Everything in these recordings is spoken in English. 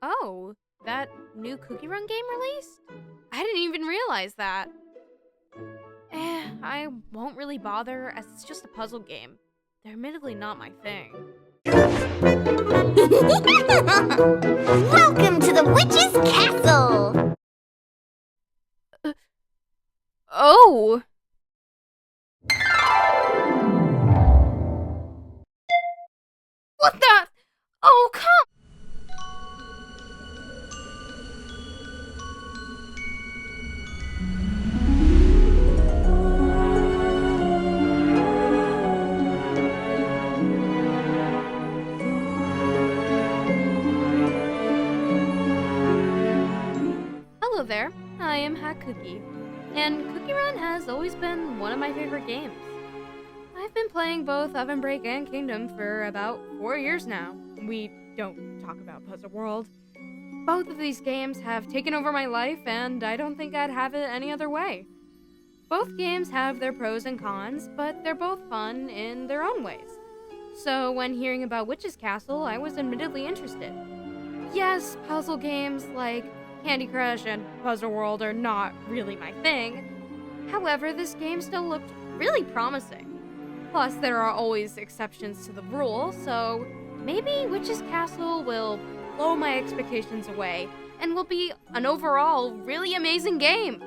Oh, that new Cookie Run game released? I didn't even realize that. I won't really bother as it's just a puzzle game. They're admittedly not my thing. Welcome to the Witch's Castle! Oh! What the? Oh, come! Hello there, I am Hat Cookie, and Cookie Run has always been one of my favorite games. I've been playing both Oven Break and Kingdom for about 4 years now. We don't talk about Puzzle World. Both of these games have taken over my life, and I don't think I'd have it any other way. Both games have their pros and cons, but they're both fun in their own ways. So when hearing about Witch's Castle, I was admittedly interested. Yes, puzzle games like Candy Crush and Puzzle World are not really my thing. However, this game still looked really promising. Plus, there are always exceptions to the rule, so maybe Witch's Castle will blow my expectations away and will be an overall really amazing game.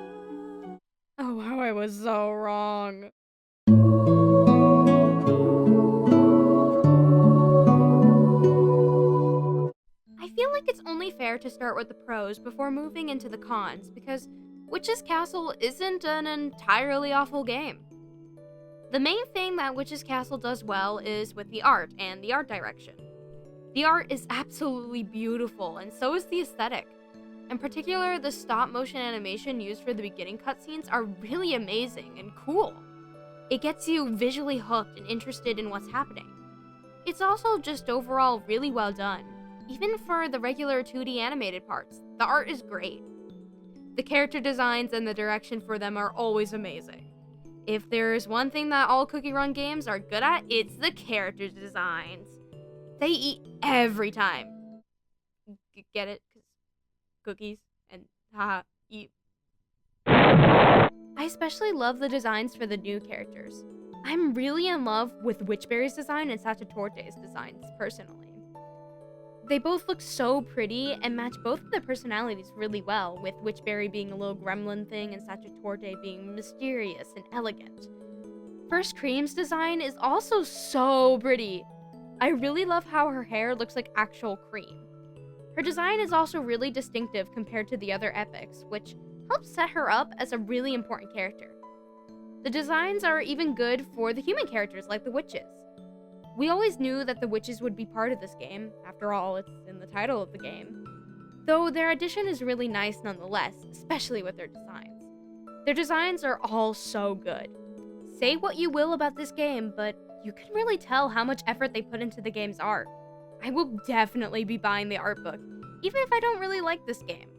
Oh, how I was so wrong. I feel like it's only fair to start with the pros before moving into the cons, because Witch's Castle isn't an entirely awful game. The main thing that Witch's Castle does well is with the art and the art direction. The art is absolutely beautiful, and so is the aesthetic. In particular, the stop-motion animation used for the beginning cutscenes are really amazing and cool. It gets you visually hooked and interested in what's happening. It's also just overall really well done. Even for the regular 2D animated parts, the art is great. The character designs and the direction for them are always amazing. If there's one thing that all Cookie Run games are good at, it's the character designs. They eat every time. Get it? 'Cause cookies and eat. I especially love the designs for the new characters. I'm really in love with Witchberry's design and Sachatorte's designs, personally. They both look so pretty and match both of their personalities really well, with Witchberry being a little gremlin thing and Sachatorte being mysterious and elegant. First Cream's design is also so pretty. I really love how her hair looks like actual cream. Her design is also really distinctive compared to the other epics, which helps set her up as a really important character. The designs are even good for the human characters like the witches. We always knew that the witches would be part of this game. After all, it's in the title of the game. Though their addition is really nice nonetheless, especially with their designs. Their designs are all so good. Say what you will about this game, but you can really tell how much effort they put into the game's art. I will definitely be buying the art book, even if I don't really like this game.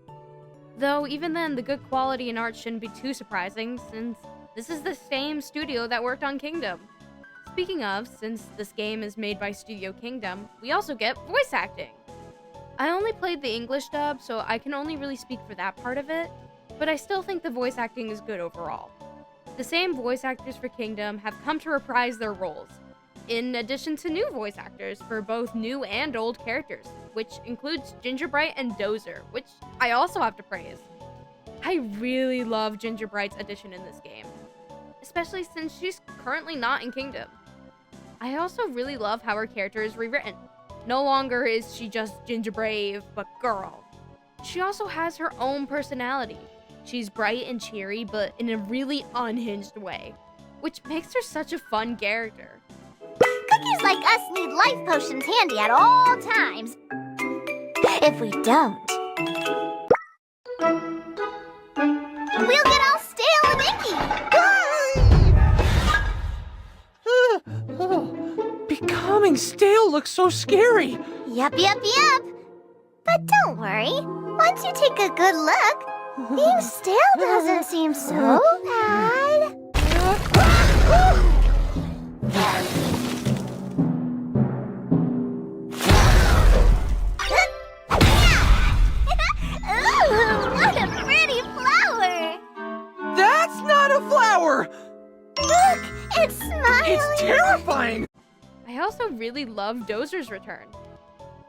Though even then, the good quality in art shouldn't be too surprising, since this is the same studio that worked on Kingdom. Speaking of, since this game is made by Studio Kingdom, we also get voice acting. I only played the English dub, so I can only really speak for that part of it, but I still think the voice acting is good overall. The same voice actors for Kingdom have come to reprise their roles, in addition to new voice actors for both new and old characters, which includes Ginger Bright and Dozer, which I also have to praise. I really love Ginger Bright's addition in this game, especially since she's currently not in Kingdom. I also really love how her character is rewritten. No longer is she just Ginger Brave, but girl. She also has her own personality. She's bright and cheery, but in a really unhinged way, which makes her such a fun character. Cookies like us need life potions handy at all times. If we don't, we'll get all stale and icky. Becoming stale looks so scary. Yup. But don't worry. Once you take a good look, being stale doesn't seem so bad. also really love Dozer's return.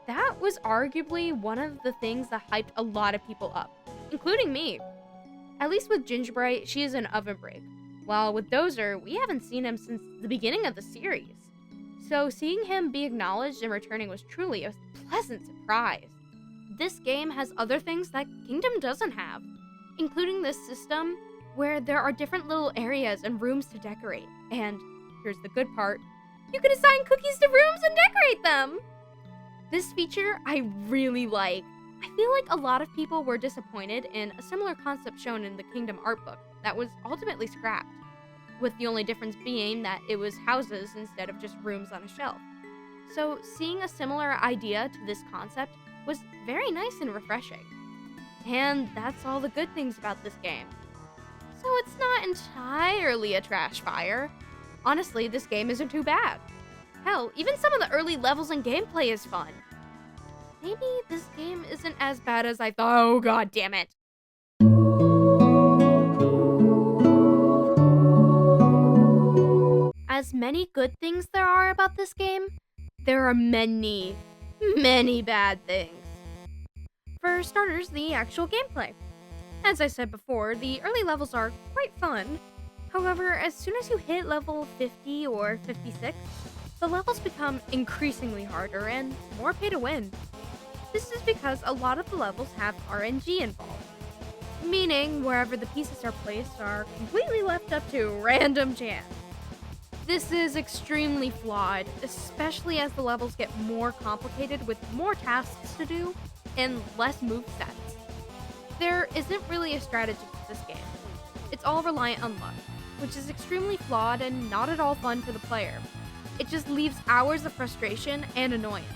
That was arguably one of the things that hyped a lot of people up, including me. At least with Gingerbright, she is an oven break, while with Dozer, we haven't seen him since the beginning of the series. So seeing him be acknowledged and returning was truly a pleasant surprise. This game has other things that Kingdom doesn't have, including this system where there are different little areas and rooms to decorate. And here's the good part, you can assign cookies to rooms and decorate them! This feature I really like. I feel like a lot of people were disappointed in a similar concept shown in the Kingdom art book that was ultimately scrapped, with the only difference being that it was houses instead of just rooms on a shelf. So seeing a similar idea to this concept was very nice and refreshing. And that's all the good things about this game. So it's not entirely a trash fire. Honestly, this game isn't too bad. Hell, even some of the early levels and gameplay is fun. Maybe this game isn't as bad as I thought. Oh, god damn it. As many good things there are about this game, there are many, many bad things. For starters, the actual gameplay. As I said before, the early levels are quite fun. However, as soon as you hit level 50 or 56, the levels become increasingly harder and more pay to win. This is because a lot of the levels have RNG involved, meaning wherever the pieces are placed are completely left up to random chance. This is extremely flawed, especially as the levels get more complicated with more tasks to do and less movesets. There isn't really a strategy to this game. It's all reliant on luck, which is extremely flawed and not at all fun for the player. It just leaves hours of frustration and annoyance.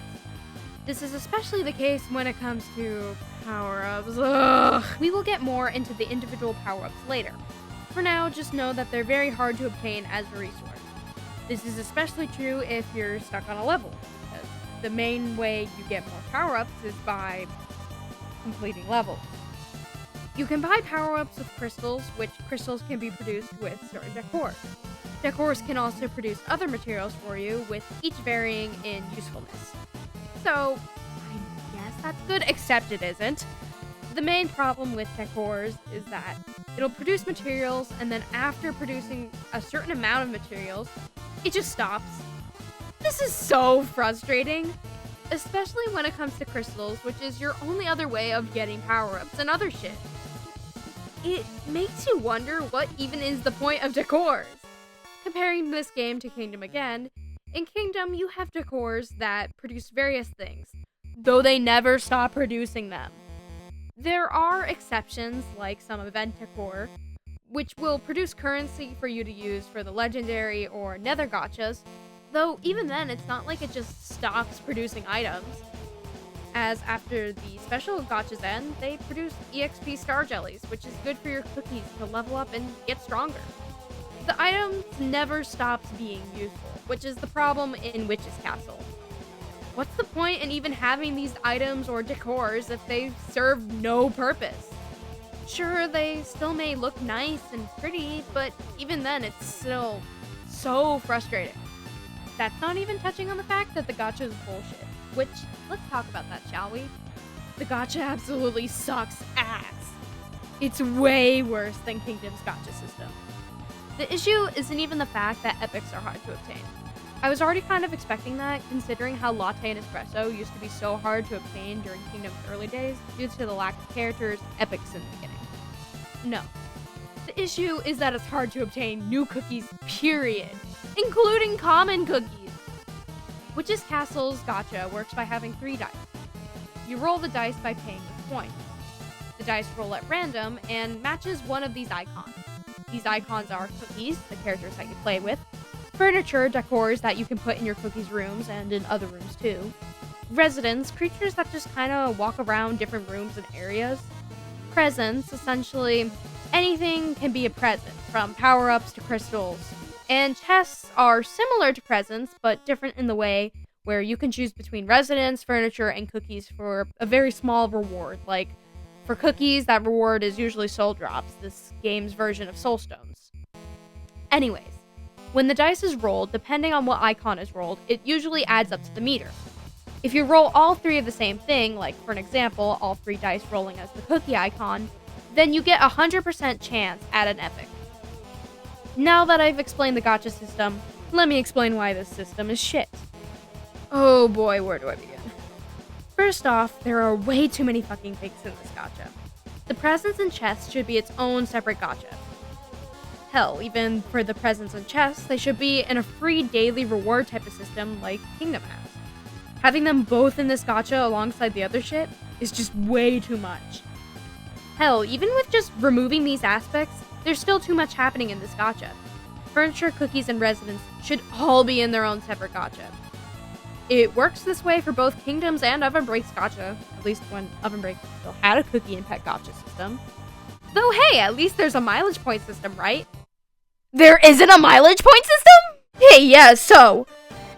This is especially the case when it comes to power-ups. Ugh. We will get more into the individual power-ups later. For now, just know that they're very hard to obtain as a resource. This is especially true if you're stuck on a level, because the main way you get more power-ups is by completing levels. You can buy power-ups with crystals, which crystals can be produced with certain decors. Decors can also produce other materials for you, with each varying in usefulness. So, I guess that's good, except it isn't. The main problem with decors is that it'll produce materials, and then after producing a certain amount of materials, it just stops. This is so frustrating, especially when it comes to crystals, which is your only other way of getting power-ups and other shit. It makes you wonder what even is the point of decors. Comparing this game to Kingdom again, in Kingdom you have decors that produce various things, though they never stop producing them. There are exceptions, like some event decor, which will produce currency for you to use for the legendary or nether gachas, though even then it's not like it just stops producing items, as after the special gachas end, they produce EXP star jellies, which is good for your cookies to level up and get stronger. The items never stops being useful, which is the problem in Witch's Castle. What's the point in even having these items or decors if they serve no purpose? Sure, they still may look nice and pretty, but even then it's still so frustrating. That's not even touching on the fact that the gacha is bullshit, which, let's talk about that, shall we? The gacha absolutely sucks ass. It's way worse than Kingdom's gacha system. The issue isn't even the fact that epics are hard to obtain. I was already kind of expecting that, considering how latte and espresso used to be so hard to obtain during Kingdom's early days due to the lack of characters, epics in the beginning. No. The issue is that it's hard to obtain new cookies, period, including common cookies. Witch's Castle's gacha works by having 3 dice. You roll the dice by paying with coins. The dice roll at random and matches one of these icons. These icons are cookies, the characters that you play with, furniture, decors that you can put in your cookies' rooms and in other rooms too, residents, creatures that just kind of walk around different rooms and areas, presents, essentially anything can be a present, from power-ups to crystals, and chests are similar to presents, but different in the way where you can choose between residents, furniture, and cookies for a very small reward. Like, for cookies, that reward is usually soul drops, this game's version of soul stones. Anyways, When the dice is rolled, depending on what icon is rolled, it usually adds up to the meter. If you roll all 3 of the same thing, like for an example, all 3 dice rolling as the cookie icon, then you get a 100% chance at an epic. Now that I've explained the gacha system, let me explain why this system is shit. Oh boy, where do I begin? First off, there are way too many fucking fakes in this gacha. The presents and chests should be its own separate gacha. Hell, even for the presents and chests, they should be in a free daily reward type of system like Kingdom has. Having them both in this gacha alongside the other shit is just way too much. Hell, even with just removing these aspects, there's still too much happening in this gacha. Furniture, cookies, and residence should all be in their own separate gacha. It works this way for both Kingdoms and Oven Break's gacha, at least when Oven Break still had a cookie and pet gacha system. Though hey, at least there's a mileage point system, right? There isn't a mileage point system? Hey, yeah, so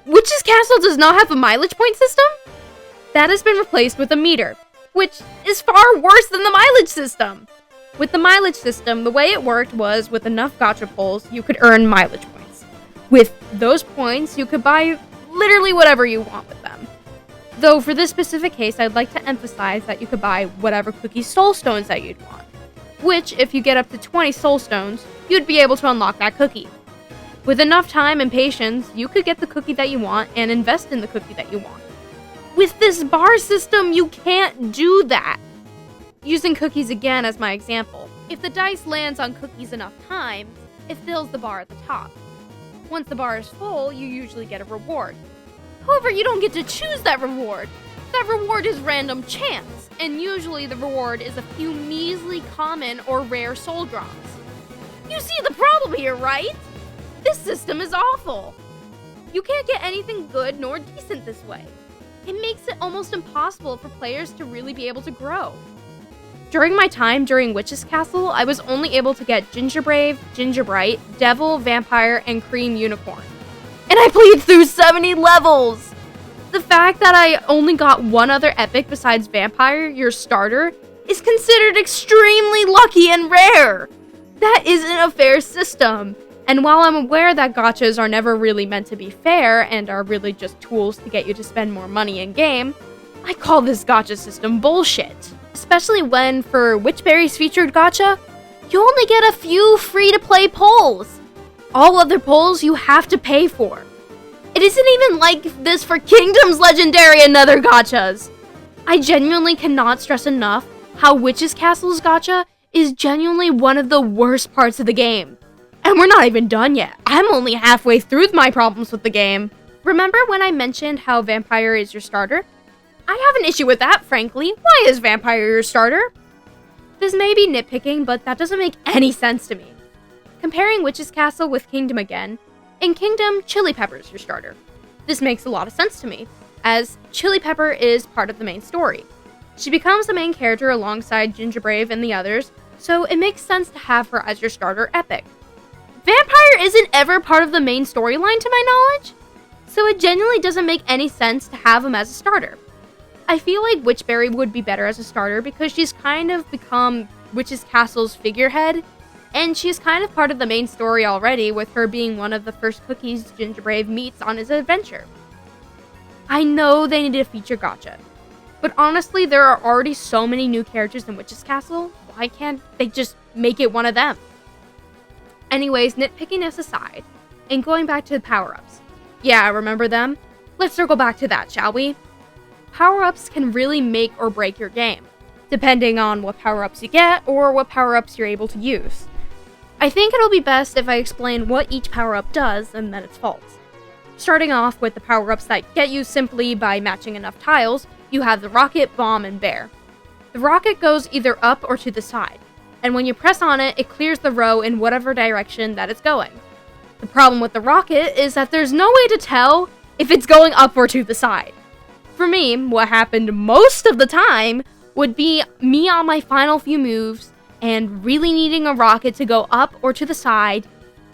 Witch's Castle does not have a mileage point system? That has been replaced with a meter, which is far worse than the mileage system. With the mileage system, the way it worked was with enough gacha pulls, you could earn mileage points. With those points, you could buy literally whatever you want with them. Though for this specific case, I'd like to emphasize that you could buy whatever cookie soul stones that you'd want. Which, if you get up to 20 soul stones, you'd be able to unlock that cookie. With enough time and patience, you could get the cookie that you want and invest in the cookie that you want. With this bar system, you can't do that. Using cookies again as my example, if the dice lands on cookies enough times, it fills the bar at the top. Once the bar is full, you usually get a reward. However, you don't get to choose that reward. That reward is random chance, and usually the reward is a few measly common or rare soul drops. You see the problem here, right? This system is awful. You can't get anything good nor decent this way. It makes it almost impossible for players to really be able to grow. During my time during Witch's Castle, I was only able to get Gingerbrave, Gingerbright, Devil, Vampire, and Cream Unicorn. And I played through 70 levels! The fact that I only got one other epic besides Vampire, your starter, is considered extremely lucky and rare! That isn't a fair system. And while I'm aware that gachas are never really meant to be fair and are really just tools to get you to spend more money in-game, I call this gacha system bullshit. Especially when, for Witchberry's featured gacha, you only get a few free-to-play pulls. All other pulls you have to pay for. It isn't even like this for Kingdom's Legendary and other gachas. I genuinely cannot stress enough how Witch's Castle's gacha is genuinely one of the worst parts of the game. And we're not even done yet. I'm only halfway through my problems with the game. Remember when I mentioned how Vampire is your starter? I have an issue with that, frankly. Why is Vampire your starter? This may be nitpicking, but that doesn't make any sense to me. Comparing Witch's Castle with Kingdom again, in Kingdom, Chili Pepper is your starter. This makes a lot of sense to me, as Chili Pepper is part of the main story. She becomes the main character alongside Gingerbrave and the others, so it makes sense to have her as your starter epic. Vampire isn't ever part of the main storyline to my knowledge, so it genuinely doesn't make any sense to have him as a starter. I feel like Witchberry would be better as a starter because she's kind of become Witch's Castle's figurehead, and she's kind of part of the main story already, with her being one of the first cookies Gingerbrave meets on his adventure. I know they need a feature gacha, but honestly, there are already so many new characters in Witch's Castle, why can't they just make it one of them? Anyways, nitpickiness aside, and going back to the power-ups. Yeah, remember them? Let's circle back to that, shall we? Power-ups can really make or break your game, depending on what power-ups you get or what power-ups you're able to use. I think it'll be best if I explain what each power-up does and then its faults. Starting off with the power-ups that get you simply by matching enough tiles, you have the Rocket, Bomb, and Bear. The Rocket goes either up or to the side, and when you press on it, it clears the row in whatever direction that it's going. The problem with the Rocket is that there's no way to tell if it's going up or to the side. For me, what happened most of the time would be me on my final few moves and really needing a rocket to go up or to the side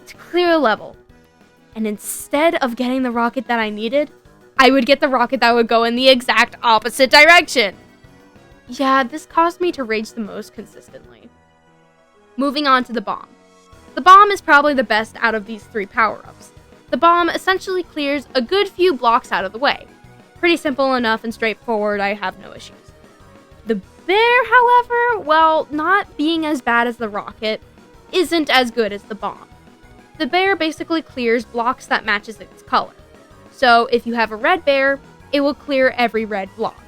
to clear a level. And instead of getting the rocket that I needed, I would get the rocket that would go in the exact opposite direction. Yeah, this caused me to rage the most consistently. Moving on to the bomb. The bomb is probably the best out of these 3 power-ups. The bomb essentially clears a good few blocks out of the way. Pretty simple enough and straightforward, I have no issues. The bear, however, while not being as bad as the rocket, isn't as good as the bomb. The bear basically clears blocks that matches its color. So if you have a red bear, it will clear every red block.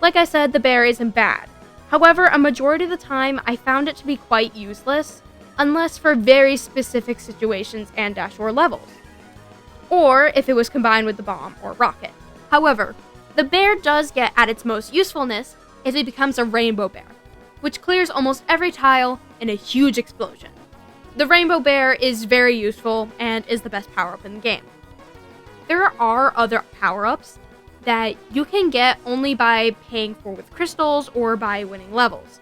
Like I said, the bear isn't bad. However, a majority of the time, I found it to be quite useless, unless for very specific situations and dash-or levels. Or if it was combined with the bomb or rocket. However, the bear does get at its most usefulness if it becomes a rainbow bear, which clears almost every tile in a huge explosion. The rainbow bear is very useful and is the best power-up in the game. There are other power-ups that you can get only by paying for with crystals or by winning levels.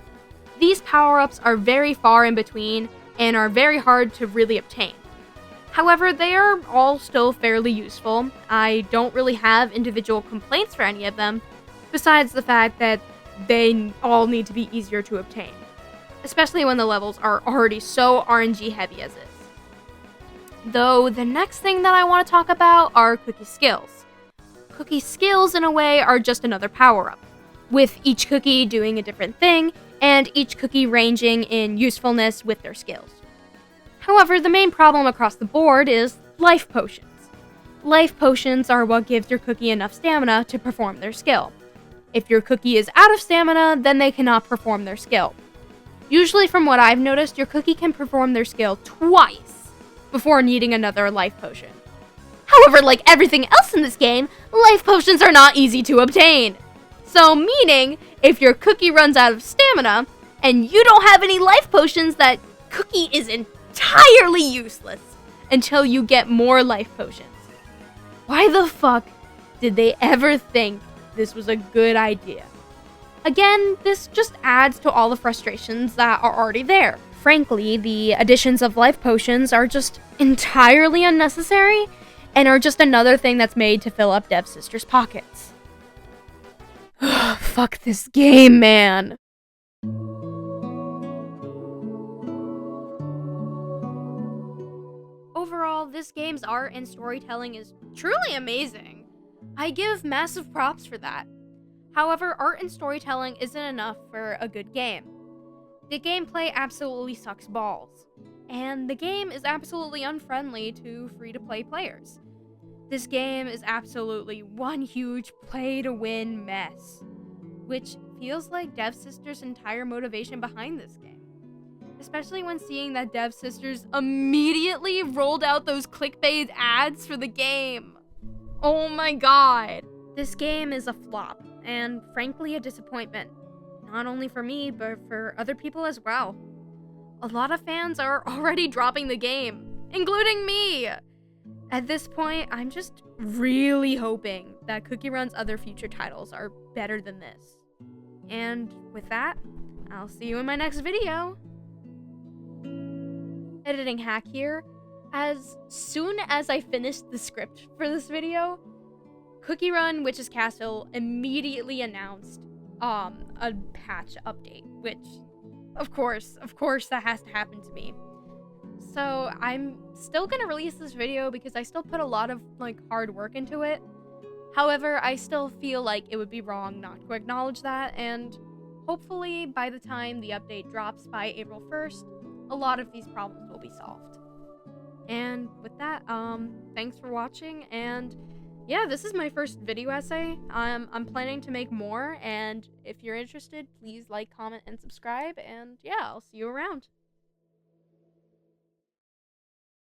These power-ups are very far in between and are very hard to really obtain. However, they are all still fairly useful. I don't really have individual complaints for any of them, besides the fact that they all need to be easier to obtain, especially when the levels are already so RNG heavy as is. Though the next thing that I want to talk about are cookie skills. Cookie skills, in a way, are just another power-up, with each cookie doing a different thing, and each cookie ranging in usefulness with their skills. However, the main problem across the board is life potions. Life potions are what gives your cookie enough stamina to perform their skill. If your cookie is out of stamina, then they cannot perform their skill. Usually, from what I've noticed, your cookie can perform their skill twice before needing another life potion. However, like everything else in this game, life potions are not easy to obtain. So, meaning, if your cookie runs out of stamina, and you don't have any life potions, that cookie is entirely useless until you get more life potions. Why the fuck did they ever think this was a good idea? Again, this just adds to all the frustrations that are already there. Frankly, the additions of life potions are just entirely unnecessary and are just another thing that's made to fill up Dev Sister's pockets. Fuck this game, man. Overall, this game's art and storytelling is truly amazing. I give massive props for that. However, art and storytelling isn't enough for a good game. The gameplay absolutely sucks balls, and the game is absolutely unfriendly to free-to-play players. This game is absolutely one huge play-to-win mess, which feels like Dev Sister's entire motivation behind this game. Especially when seeing that Dev Sisters immediately rolled out those clickbait ads for the game. Oh my god. This game is a flop, and frankly a disappointment. Not only for me, but for other people as well. A lot of fans are already dropping the game, including me. At this point, I'm just really hoping that Cookie Run's other future titles are better than this. And with that, I'll see you in my next video. Editing hack here. As soon as I finished the script for this video, Cookie Run Witch's Castle immediately announced a patch update, which of course that has to happen to me. So I'm still gonna release this video because I still put a lot of hard work into it. However, I still feel like it would be wrong not to acknowledge that, and hopefully by the time the update drops by April 1st, a lot of these problems will be solved. And with that, thanks for watching, and yeah, this is my first video essay. I'm planning to make more, and if you're interested, please like, comment, and subscribe, and yeah, I'll see you around.